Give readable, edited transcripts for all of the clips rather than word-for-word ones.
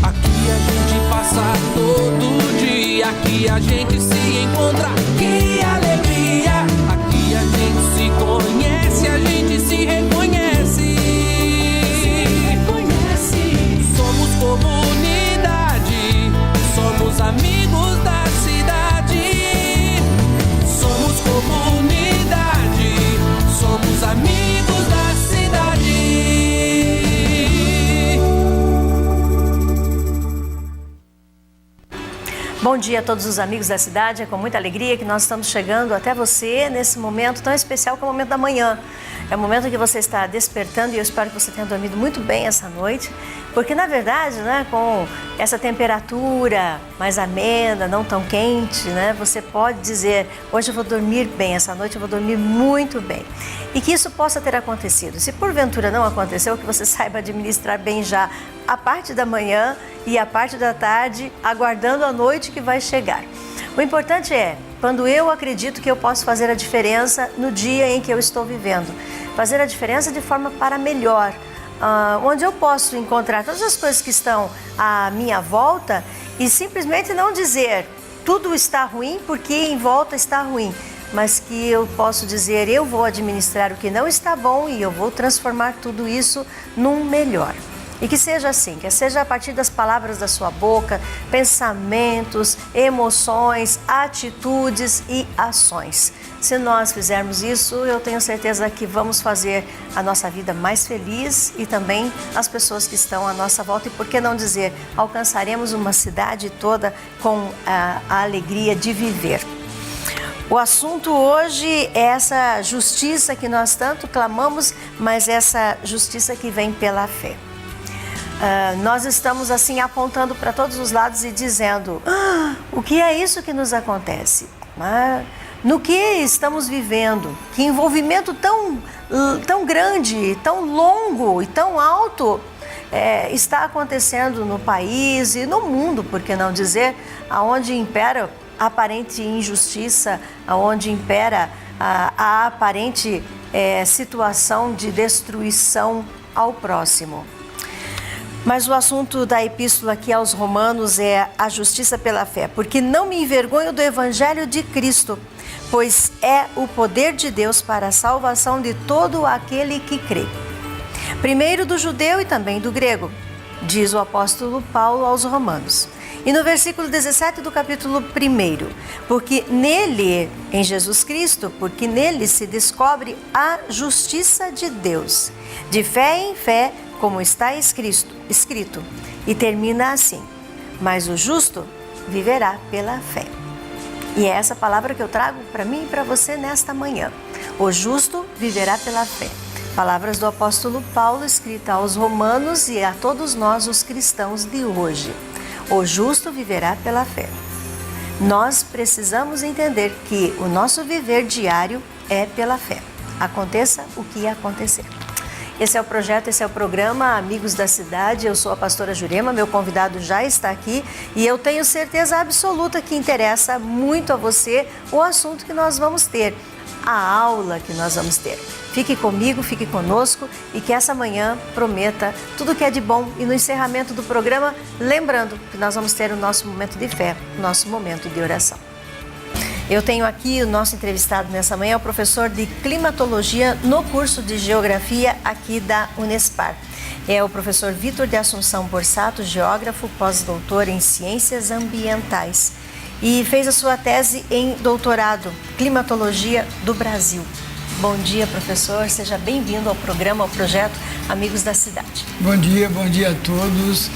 Aqui a gente passa todo dia, aqui a gente se encontra, que alegria. Aqui a gente se conhece, a gente se reconhece. Somos comunidade, somos amigos da cidade. Somos comunidade, somos amigos da cidade. Bom dia a todos os amigos da cidade, é com muita alegria que nós estamos chegando até você nesse momento tão especial que é o momento da manhã. É o momento que você está despertando e eu espero que você tenha dormido muito bem essa noite, porque na verdade, né, com essa temperatura mais amena, não tão quente, né, você pode dizer, hoje eu vou dormir bem, essa noite eu vou dormir muito bem. E que isso possa ter acontecido. Se porventura não aconteceu, que você saiba administrar bem já a parte da manhã e a parte da tarde, aguardando a noite que vai chegar. O importante é, quando eu acredito que eu posso fazer a diferença no dia em que eu estou vivendo, fazer a diferença de forma para melhor, onde eu posso encontrar todas as coisas que estão à minha volta e simplesmente não dizer tudo está ruim porque em volta está ruim, mas que eu posso dizer eu vou administrar o que não está bom e eu vou transformar tudo isso num melhor. E que seja assim, que seja a partir das palavras da sua boca, pensamentos, emoções, atitudes e ações. Se nós fizermos isso, eu tenho certeza que vamos fazer a nossa vida mais feliz e também as pessoas que estão à nossa volta. E por que não dizer, alcançaremos uma cidade toda com a alegria de viver. O assunto hoje é essa justiça que nós tanto clamamos, mas essa justiça que vem pela fé. Nós estamos assim apontando para todos os lados e dizendo, o que é isso que nos acontece? No que estamos vivendo? Que envolvimento tão grande, tão longo e tão alto está acontecendo no país e no mundo, por que não dizer, aonde impera a aparente injustiça, aonde impera a aparente situação de destruição ao próximo. Mas o assunto da epístola aqui aos Romanos é a justiça pela fé, porque não me envergonho do evangelho de Cristo, pois é o poder de Deus para a salvação de todo aquele que crê. Primeiro do judeu e também do grego, diz o apóstolo Paulo aos Romanos. E no versículo 17 do capítulo 1, porque nele, em Jesus Cristo, porque nele se descobre a justiça de Deus, de fé em fé, como está escrito, e termina assim, mas o justo viverá pela fé. E é essa palavra que eu trago para mim e para você nesta manhã. O justo viverá pela fé. Palavras do apóstolo Paulo, escrita aos Romanos e a todos nós, os cristãos de hoje. O justo viverá pela fé. Nós precisamos entender que o nosso viver diário é pela fé. Aconteça o que acontecer. Esse é o projeto, esse é o programa Amigos da Cidade. Eu sou a pastora Jurema, meu convidado já está aqui e eu tenho certeza absoluta que interessa muito a você o assunto que nós vamos ter, a aula que nós vamos ter. Fique comigo, fique conosco e que essa manhã prometa tudo que é de bom. E no encerramento do programa, lembrando que nós vamos ter o nosso momento de fé, o nosso momento de oração. Eu tenho aqui o nosso entrevistado nessa manhã, o professor de climatologia no curso de geografia aqui da Unespar. É o professor Vitor de Assunção Borsato, geógrafo, pós-doutor em ciências ambientais. E fez a sua tese em doutorado, climatologia do Brasil. Bom dia, professor. Seja bem-vindo ao programa, ao projeto Amigos da Cidade. Bom dia a todos.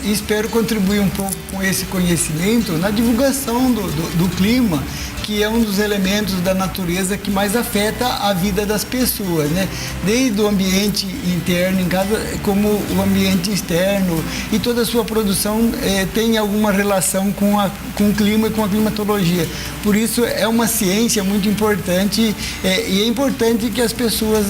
Espero contribuir um pouco com esse conhecimento na divulgação do clima, que é um dos elementos da natureza que mais afeta a vida das pessoas, né? Desde o ambiente interno em casa, como o ambiente externo, e toda a sua produção tem alguma relação com o clima e com a climatologia. Por isso é uma ciência muito importante e é importante que as pessoas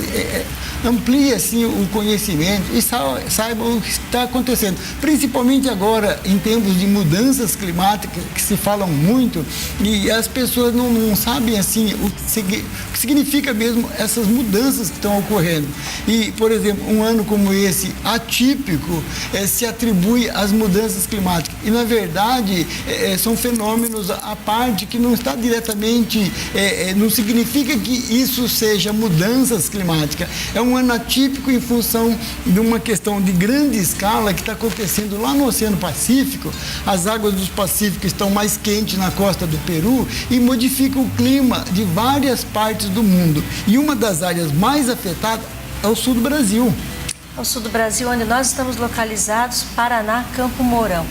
ampliem assim, o conhecimento e saibam o que está acontecendo. Principalmente agora, em tempos de mudanças climáticas, que se falam muito, e as pessoas não sabem assim, o que significa mesmo essas mudanças que estão ocorrendo. E, por exemplo, um ano como esse, atípico, se atribui às mudanças climáticas. E, na verdade, são fenômenos à parte que não está diretamente, não significa que isso seja mudanças climáticas. É um ano atípico em função de uma questão de grande escala que está acontecendo lá no Oceano Pacífico. As águas do Pacífico estão mais quentes na costa do Peru e modificam o clima de várias partes do mundo. E uma das áreas mais afetadas é o sul do Brasil. O sul do Brasil, onde nós estamos localizados, Paraná, Campo Mourão.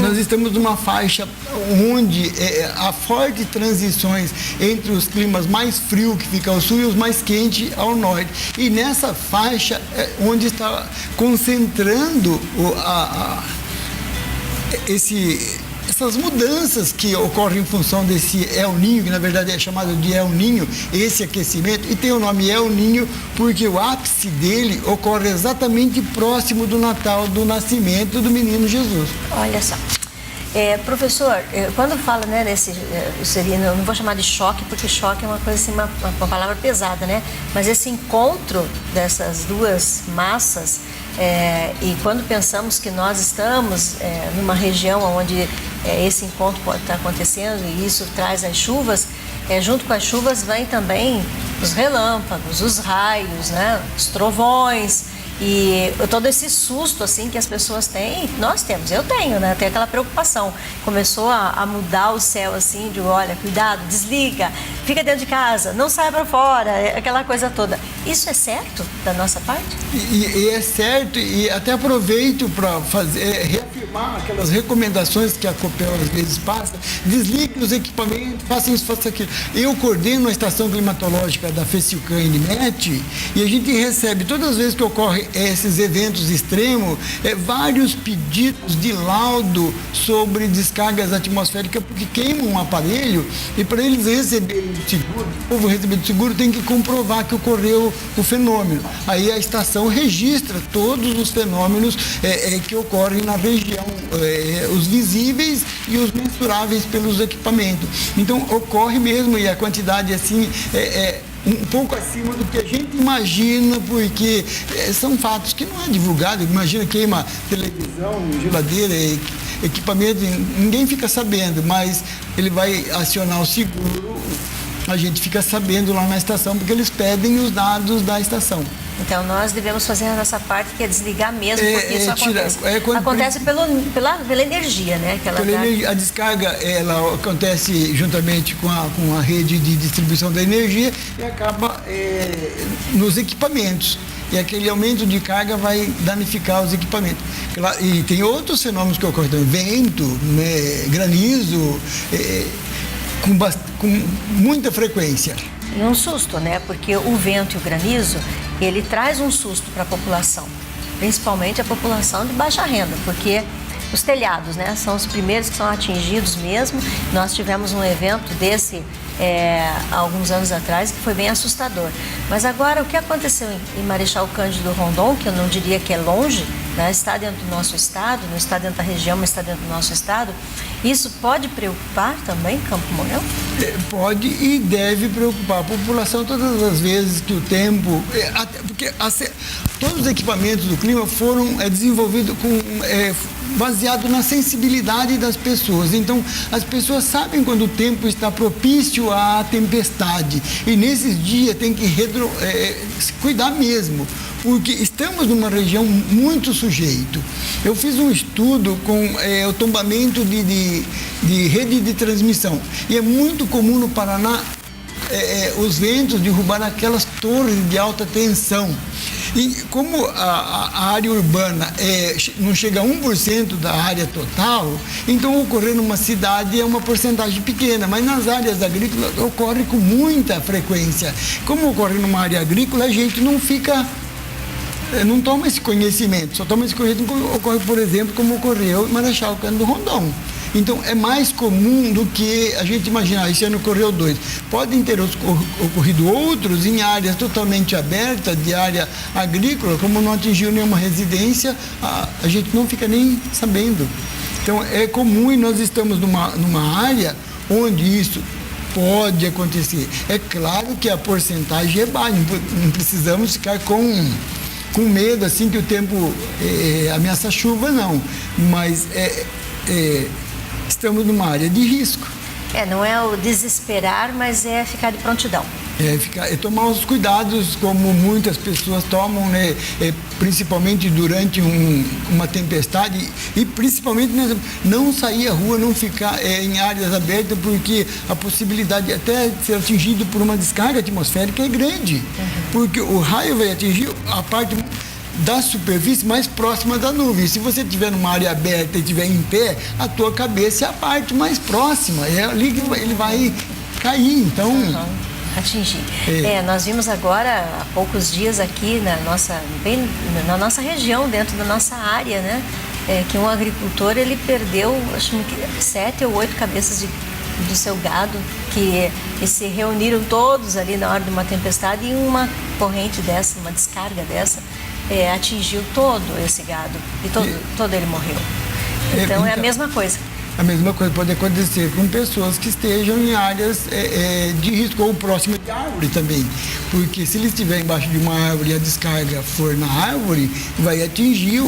Nós estamos numa faixa onde há fortes transições entre os climas mais frios, que fica ao sul, e os mais quentes ao norte. E nessa faixa é onde está concentrando essas mudanças que ocorrem em função desse El Niño, que na verdade é chamado de El Niño, esse aquecimento, e tem o nome El Niño porque o ápice dele ocorre exatamente próximo do Natal, do nascimento do menino Jesus. Olha só. Professor, quando fala, né, eu não vou chamar de choque, porque choque é uma coisa assim, uma palavra pesada, né? Mas esse encontro dessas duas massas, e quando pensamos que nós estamos numa região onde esse encontro pode estar acontecendo e isso traz as chuvas, junto com as chuvas vem também os relâmpagos, os raios, né, os trovões. E todo esse susto assim que as pessoas têm, eu tenho, né? Tem aquela preocupação. Começou a mudar o céu assim, de olha, cuidado, desliga, fica dentro de casa, não saia para fora, aquela coisa toda. Isso é certo da nossa parte? E é certo, e até aproveito para reafirmar aquelas recomendações que a Copel às vezes passa: desligue os equipamentos, faça isso, faça aquilo. Eu coordeno a estação climatológica da FECILCAM e NIMET, e a gente recebe, todas as vezes que ocorre esses eventos extremos, vários pedidos de laudo sobre descargas atmosféricas, porque queimam um aparelho, e para eles receberem o seguro, o povo receber o seguro tem que comprovar que ocorreu o fenômeno. Aí a estação registra todos os fenômenos que ocorrem na região, os visíveis e os mensuráveis pelos equipamentos. Então ocorre mesmo, e a quantidade assim um pouco acima do que a gente imagina, porque são fatos que não é divulgado. Imagina, queima televisão, geladeira, equipamento, ninguém fica sabendo, mas ele vai acionar o seguro, a gente fica sabendo lá na estação, porque eles pedem os dados da estação. Então nós devemos fazer a nossa parte, que é desligar mesmo, porque isso acontece. Acontece pela energia, né? A descarga, ela acontece juntamente com a rede de distribuição da energia e acaba nos equipamentos. E aquele aumento de carga vai danificar os equipamentos. E tem outros fenômenos que ocorrem também: vento, né, granizo, com muita frequência. E um susto, né? Porque o vento e o granizo, ele traz um susto para a população, principalmente a população de baixa renda, porque os telhados, né, são os primeiros que são atingidos mesmo. Nós tivemos um evento desse há alguns anos atrás, que foi bem assustador. Mas agora, o que aconteceu em Marechal Cândido Rondon, que eu não diria que é longe, né, está dentro do nosso estado, não está dentro da região, mas está dentro do nosso estado, isso pode preocupar também Campo Mourão? Pode e deve preocupar a população todas as vezes que o tempo... porque todos os equipamentos do clima foram desenvolvidos baseado na sensibilidade das pessoas. Então, as pessoas sabem quando o tempo está propício à tempestade. E nesses dias tem que se cuidar mesmo, porque estamos numa região muito sujeito. Eu fiz um estudo com o tombamento de rede de transmissão. E é muito comum no Paraná os ventos derrubar aquelas torres de alta tensão. E como a área urbana não chega a 1% da área total, então ocorrer numa cidade é uma porcentagem pequena, mas nas áreas agrícolas ocorre com muita frequência. Como ocorre numa área agrícola, a gente não toma esse conhecimento, só toma esse conhecimento quando ocorre, por exemplo, como ocorreu em Marechal Cândido Rondon, Então é mais comum do que a gente imaginar. Esse ano ocorreu 2. Podem ter ocorrido outros em áreas totalmente abertas, de área agrícola, como não atingiu nenhuma residência, a gente não fica nem sabendo. Então é comum e nós estamos numa área onde isso pode acontecer. É claro que a porcentagem é baixa, não precisamos ficar com medo assim que o tempo ameaça chuva, não. Mas estamos numa área de risco. Não é o desesperar, mas é ficar de prontidão. Tomar os cuidados como muitas pessoas tomam, né? Principalmente durante uma tempestade e principalmente não sair à rua, não ficar em áreas abertas, porque a possibilidade de até ser atingido por uma descarga atmosférica é grande, porque o raio vai atingir a parte da superfície mais próxima da nuvem. Se você estiver numa área aberta e estiver em pé, a tua cabeça é a parte mais próxima, é ali que ele vai cair, então... Atingir. Nós vimos agora, há poucos dias aqui bem na nossa região, dentro da nossa área, né? Que um agricultor, ele perdeu, acho que 7 ou 8 cabeças do seu gado, que se reuniram todos ali na hora de uma tempestade e uma corrente dessa, uma descarga dessa, atingiu todo esse gado e todo ele morreu. Então é a mesma coisa. A mesma coisa pode acontecer com pessoas que estejam em áreas de risco ou próximo de árvore também. Porque se ele estiver embaixo de uma árvore e a descarga for na árvore, vai atingir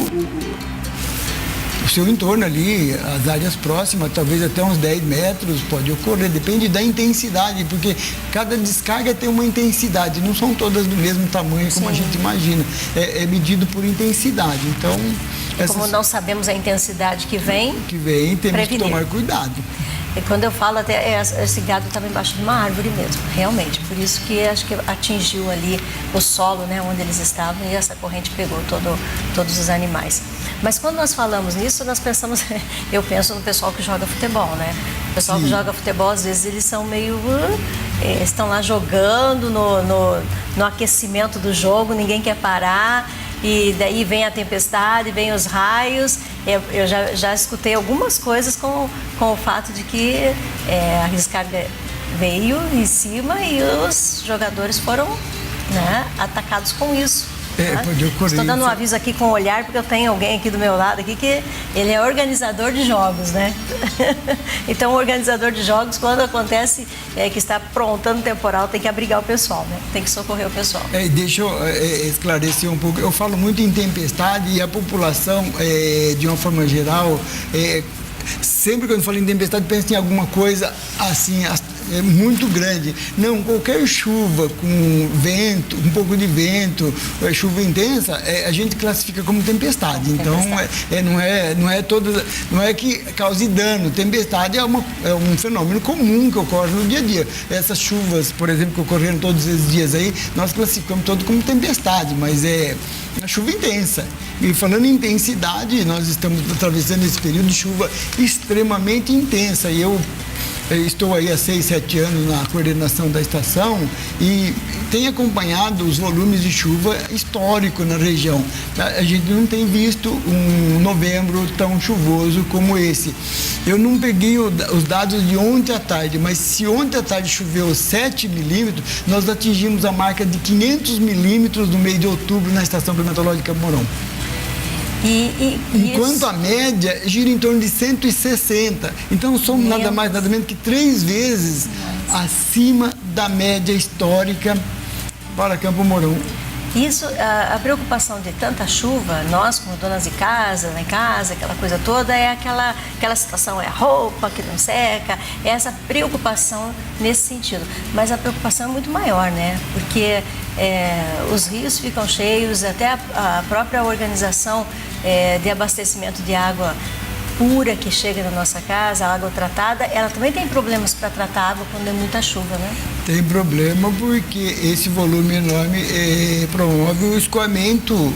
o seu entorno ali, as áreas próximas, talvez até uns 10 metros, pode ocorrer, depende da intensidade, porque cada descarga tem uma intensidade, não são todas do mesmo tamanho como a gente imagina, é medido por intensidade, então... Como não sabemos a intensidade que vem, temos que tomar cuidado. E quando eu falo, até esse gado estava embaixo de uma árvore mesmo, realmente. Por isso que acho que atingiu ali o solo, né, onde eles estavam, e essa corrente pegou todos os animais. Mas quando nós falamos nisso, nós pensamos, eu penso no pessoal que joga futebol, né? O pessoal que joga futebol, às vezes, eles são meio... estão lá jogando no aquecimento do jogo, ninguém quer parar. E daí vem a tempestade, vem os raios. Eu já escutei algumas coisas com o fato de que a descarga veio em cima e os jogadores foram, né, atacados com isso. Pode ocorrer. Estou dando um aviso aqui com o olhar, porque eu tenho alguém aqui do meu lado aqui que ele é organizador de jogos, né? Então, o organizador de jogos, quando acontece que está aprontando temporal, tem que abrigar o pessoal, né? Tem que socorrer o pessoal. Deixa eu esclarecer um pouco. Eu falo muito em tempestade e a população, de uma forma geral, sempre quando falo em tempestade, pensa em alguma coisa assim, muito grande. Não, qualquer chuva com vento, um pouco de vento, chuva intensa, a gente classifica como tempestade. Então, não é que cause dano. Tempestade é um fenômeno comum que ocorre no dia a dia. Essas chuvas, por exemplo, que ocorreram todos esses dias aí, nós classificamos todo como tempestade, mas é a chuva intensa. E falando em intensidade, nós estamos atravessando esse período de chuva extremamente intensa. E eu estou aí há 6, 7 anos na coordenação da estação e tenho acompanhado os volumes de chuva histórico na região. A gente não tem visto um novembro tão chuvoso como esse. Eu não peguei os dados de ontem à tarde, mas se ontem à tarde choveu 7 milímetros, nós atingimos a marca de 500 milímetros no mês de outubro na estação climatológica Mourão. Enquanto a média gira em torno de 160. Então somos nada mais, nada menos que 3 vezes acima da média histórica para Campo Mourão. Isso, a preocupação de tanta chuva, nós como donas de casa, lá em casa, aquela coisa toda, é aquela situação, é a roupa que não seca, é essa preocupação nesse sentido. Mas a preocupação é muito maior, né? Porque os rios ficam cheios, até a própria organização de abastecimento de água pura que chega na nossa casa, a água tratada, ela também tem problemas para tratar a água quando é muita chuva, né? Tem problema porque esse volume enorme promove o escoamento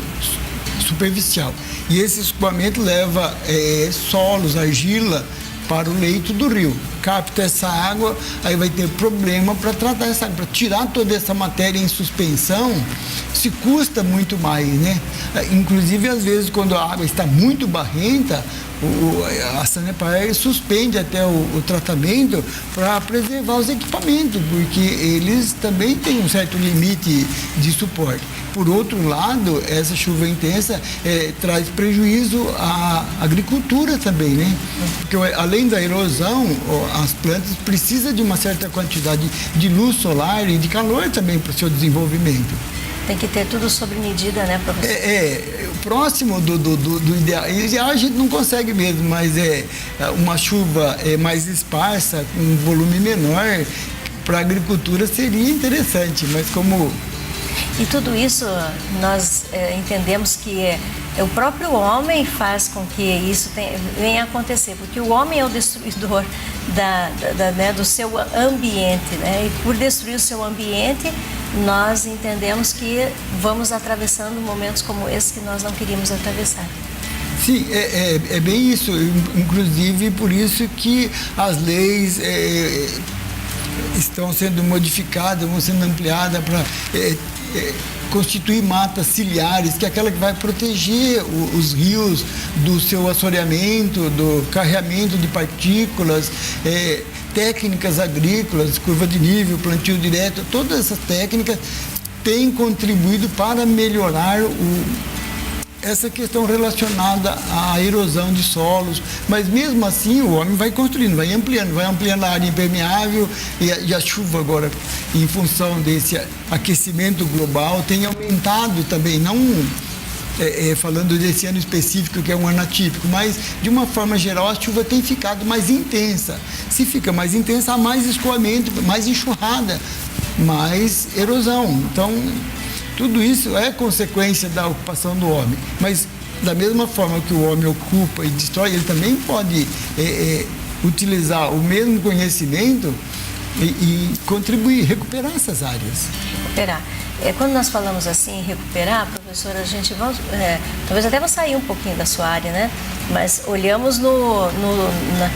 superficial. E esse escoamento leva solos, argila, para o leito do rio. capta essa água, aí vai ter problema para tratar essa água, para tirar toda essa matéria em suspensão, se custa muito mais, né? Inclusive, às vezes, quando a água está muito barrenta, a Sanepar suspende até o tratamento para preservar os equipamentos, porque eles também têm um certo limite de suporte. Por outro lado, essa chuva intensa traz prejuízo à agricultura também, né? Porque além da erosão, as plantas precisam de uma certa quantidade de luz solar e de calor também para o seu desenvolvimento. Tem que ter tudo sob medida, né, professor? Próximo do ideal. Ideal a gente não consegue mesmo, mas uma chuva mais esparsa, com um volume menor, para a agricultura seria interessante, mas como... E tudo isso nós entendemos que o próprio homem faz com que isso venha a acontecer, porque o homem é o destruidor do seu ambiente, né? E por destruir o seu ambiente, nós entendemos que vamos atravessando momentos como esse que nós não queríamos atravessar. Sim, é bem isso. Inclusive, por isso que as leis estão sendo modificadas, vão sendo ampliadas para constituir matas ciliares, que é aquela que vai proteger os rios do seu assoreamento, do carreamento de partículas, técnicas agrícolas, curva de nível, plantio direto, todas essas técnicas têm contribuído para melhorar essa questão relacionada à erosão de solos, mas mesmo assim o homem vai construindo, vai ampliando a área impermeável e a chuva agora, em função desse aquecimento global, tem aumentado também, não falando desse ano específico que é um ano atípico, mas de uma forma geral a chuva tem ficado mais intensa. Se fica mais intensa, há mais escoamento, mais enxurrada, mais erosão. Então, tudo isso é consequência da ocupação do homem, mas da mesma forma que o homem ocupa e destrói, ele também pode utilizar o mesmo conhecimento e contribuir, recuperar essas áreas. Recuperar. Quando nós falamos assim, recuperar, professora, a gente vai, talvez até vou sair um pouquinho da sua área, né? Mas olhamos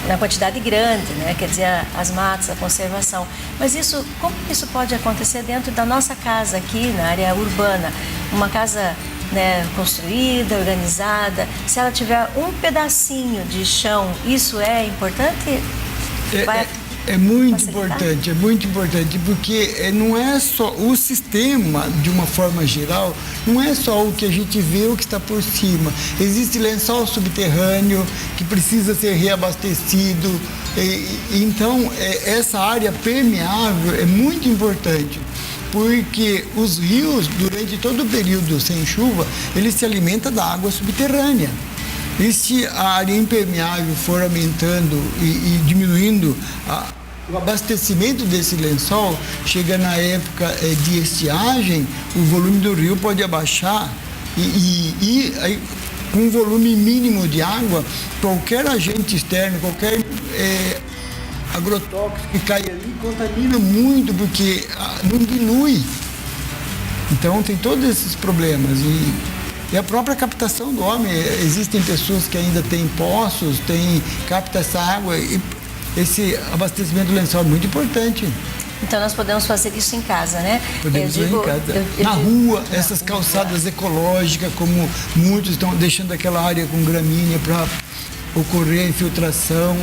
na quantidade grande, né? Quer dizer, as matas, a conservação. Mas como isso pode acontecer dentro da nossa casa aqui, na área urbana? Uma casa, né, construída, organizada, se ela tiver um pedacinho de chão, isso é importante? É muito importante, porque não é só o sistema, de uma forma geral, não é só o que a gente vê, o que está por cima. Existe lençol subterrâneo que precisa ser reabastecido. Então, essa área permeável é muito importante, porque os rios, durante todo o período sem chuva, eles se alimentam da água subterrânea. E se a área impermeável for aumentando e diminuindo o abastecimento desse lençol, chega na época de estiagem, o volume do rio pode abaixar e aí, com um volume mínimo de água, qualquer agente externo, qualquer agrotóxico que cai ali, contamina muito, porque não dilui. Então tem todos esses problemas. E a própria captação do homem, existem pessoas que ainda têm poços, captam essa água, e esse abastecimento do lençol é muito importante. Então nós podemos fazer isso em casa, né? Podemos fazer em casa. Na rua, essas calçadas ecológicas, como muitos estão deixando aquela área com gramínea para ocorrer a infiltração,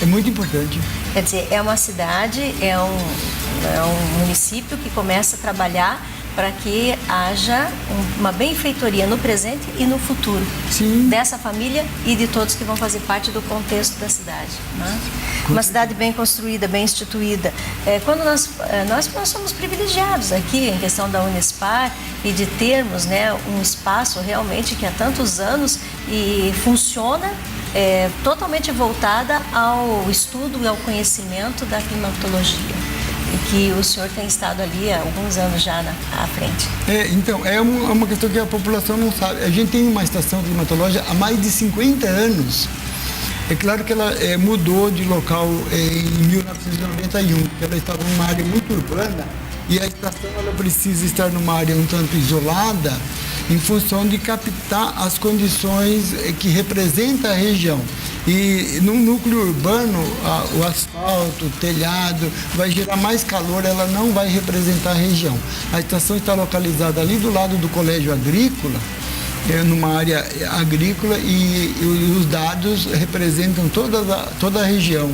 é muito importante. Quer dizer, é uma cidade, é um município que começa a trabalhar para que haja uma benfeitoria no presente e no futuro. Sim. Dessa família e de todos que vão fazer parte do contexto da cidade, né? Uma cidade bem construída, bem instituída. Quando nós somos privilegiados aqui em questão da Unespar e de termos, né, um espaço realmente que há tantos anos e funciona totalmente voltada ao estudo e ao conhecimento da climatologia. E que o senhor tem estado ali há alguns anos já à frente. Então, é uma questão que a população não sabe. A gente tem uma estação climatológica há mais de 50 anos. É claro que ela mudou de local em 1991, porque ela estava numa área muito urbana e a estação ela precisa estar numa área um tanto isolada em função de captar as condições que representam a região. E no núcleo urbano, o asfalto, o telhado, vai gerar mais calor, ela não vai representar a região. A estação está localizada ali do lado do Colégio Agrícola, numa área agrícola, e os dados representam toda a região.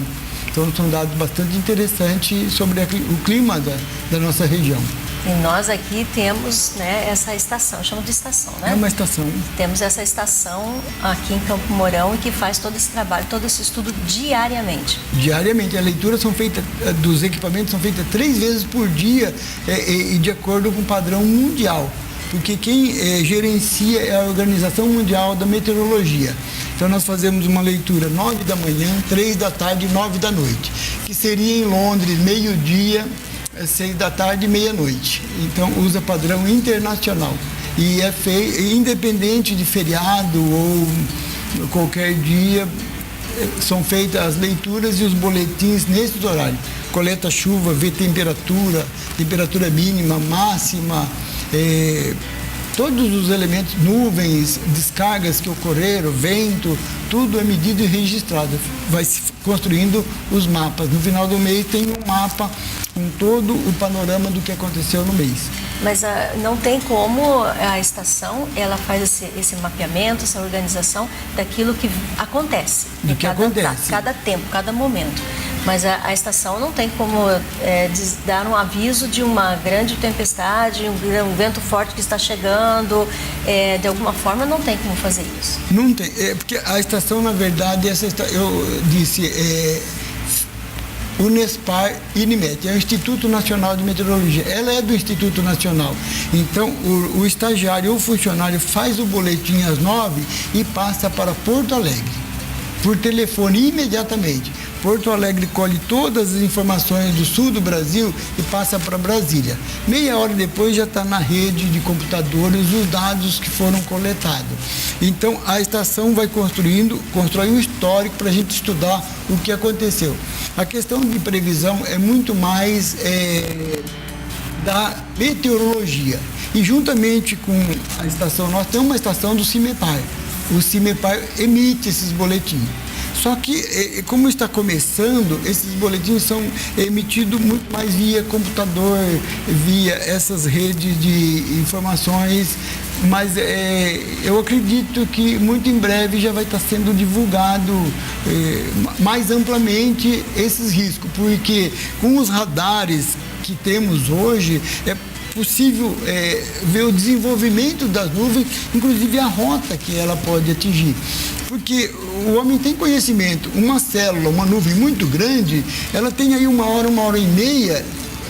Então, são dados bastante interessantes sobre o clima da nossa região. E nós aqui temos, né, essa estação, chama de estação, né? É uma estação. Temos essa estação aqui em Campo Mourão, que faz todo esse trabalho, todo esse estudo diariamente. Diariamente. As leituras são feitas, dos equipamentos são feitas 3 vezes por dia, e de acordo com o padrão mundial. Porque quem gerencia é a Organização Mundial da Meteorologia. Então, nós fazemos uma leitura 9 da manhã, 3 da tarde e 9 da noite, que seria em Londres, meio-dia, 6 da tarde e meia-noite. Então, usa padrão internacional. E é feito, independente de feriado ou qualquer dia, são feitas as leituras e os boletins nesses horários. Coleta chuva, vê temperatura mínima, máxima, todos os elementos, nuvens, descargas que ocorreram, vento, tudo é medido e registrado. Vai se construindo os mapas. No final do mês tem um mapa com todo o panorama do que aconteceu no mês. Mas não tem como a estação, ela faz esse mapeamento, essa organização daquilo que acontece. Do que acontece. Cada tempo, cada momento. Mas a estação não tem como dar um aviso de uma grande tempestade, um vento forte que está chegando. De alguma forma, não tem como fazer isso. Não tem. Porque a estação, na verdade, eu disse, Unespar INMET, é o Instituto Nacional de Meteorologia. Ela é do Instituto Nacional. Então, o estagiário ou funcionário faz o boletim às 9 e passa para Porto Alegre, por telefone imediatamente. Porto Alegre colhe todas as informações do sul do Brasil e passa para Brasília. Meia hora depois já está na rede de computadores os dados que foram coletados. Então, a estação vai constrói um histórico para a gente estudar o que aconteceu. A questão de previsão é muito mais da meteorologia. E juntamente com a estação, nós temos uma estação do CIMEPAR. O CIMEPAR emite esses boletins. Só que, como está começando, esses boletins são emitidos muito mais via computador, via essas redes de informações, mas eu acredito que muito em breve já vai estar sendo divulgado mais amplamente esses riscos, porque com os radares que temos hoje, é possível ver o desenvolvimento das nuvens, inclusive a rota que ela pode atingir. Porque o homem tem conhecimento, uma célula, uma nuvem muito grande, ela tem aí uma hora e meia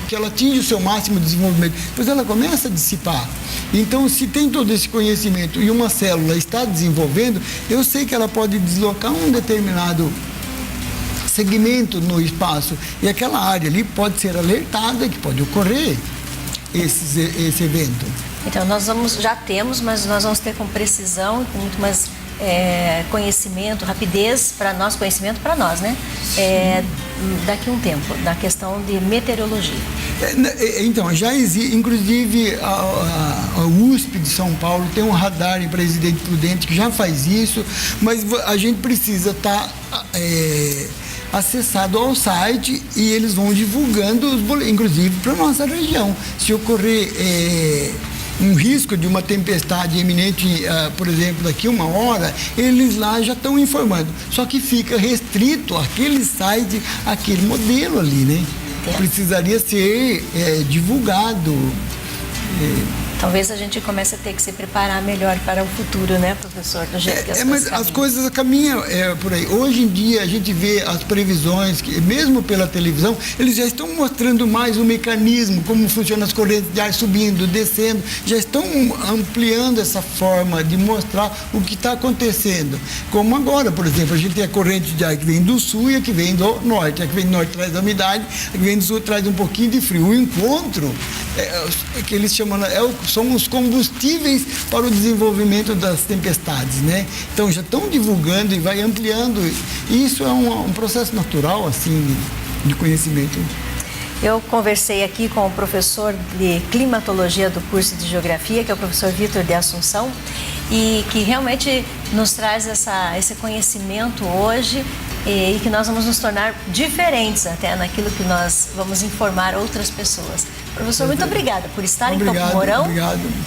que ela atinge o seu máximo de desenvolvimento, depois ela começa a dissipar. Então, se tem todo esse conhecimento e uma célula está desenvolvendo, eu sei que ela pode deslocar um determinado segmento no espaço, e aquela área ali pode ser alertada que pode ocorrer esse evento. Então, já temos, mas nós vamos ter com precisão, com muito mais conhecimento, rapidez para nós, conhecimento para nós, né? Daqui a um tempo, da questão de meteorologia. Então, já existe, inclusive a USP de São Paulo tem um radar em Presidente Prudente que já faz isso, mas a gente precisa estar acessado ao site e eles vão divulgando os boletins, inclusive para a nossa região. Se ocorrer um risco de uma tempestade iminente, por exemplo, daqui a 1 hora, eles lá já estão informando. Só que fica restrito aquele site, aquele modelo ali, né? Precisaria ser divulgado. Talvez a gente comece a ter que se preparar melhor para o futuro, né, professor? Do jeito que as mas as coisas caminham por aí. Hoje em dia a gente vê as previsões, que mesmo pela televisão, eles já estão mostrando mais o mecanismo, como funcionam as correntes de ar subindo, descendo, já estão ampliando essa forma de mostrar o que está acontecendo. Como agora, por exemplo, a gente tem a corrente de ar que vem do sul e a que vem do norte. A que vem do norte traz a umidade, a que vem do sul traz um pouquinho de frio. O encontro, que eles chamam, são os combustíveis para o desenvolvimento das tempestades, né? Então já estão divulgando e vai ampliando. Isso é um processo natural, assim, de conhecimento. Eu conversei aqui com o professor de climatologia do curso de geografia, que é o professor Vitor de Assunção, e que realmente nos traz esse conhecimento hoje e que nós vamos nos tornar diferentes até naquilo que nós vamos informar outras pessoas. Professor, muito obrigada por estar em Campo Mourão.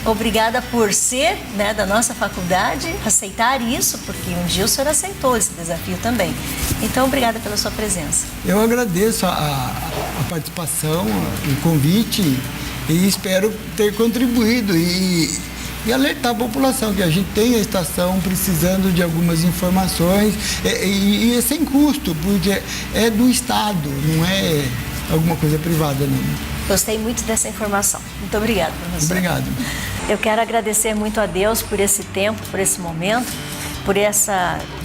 Obrigada por ser, né, da nossa faculdade, aceitar isso, porque um dia o senhor aceitou esse desafio também. Então, obrigada pela sua presença. Eu agradeço a participação, o convite, e espero ter contribuído e alertar a população que a gente tem a estação precisando de algumas informações e é sem custo, porque é do Estado, não é alguma coisa privada, não. Gostei muito dessa informação. Muito obrigada, professor. Obrigado. Eu quero agradecer muito a Deus por esse tempo, por esse momento, por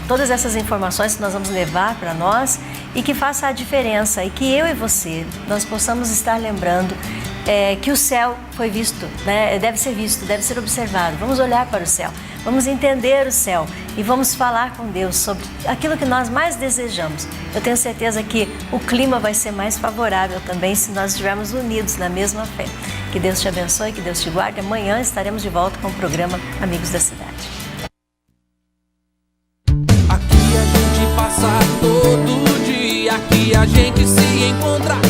todas essas informações que nós vamos levar para nós e que faça a diferença e que eu e você, nós possamos estar lembrando que o céu foi visto, né? Deve ser visto, deve ser observado. Vamos olhar para o céu, vamos entender o céu e vamos falar com Deus sobre aquilo que nós mais desejamos. Eu tenho certeza que o clima vai ser mais favorável também se nós estivermos unidos na mesma fé. Que Deus te abençoe, que Deus te guarde. Amanhã estaremos de volta com o programa Amigos da Cidade. Aqui a gente passa todo dia, aqui a gente se encontra.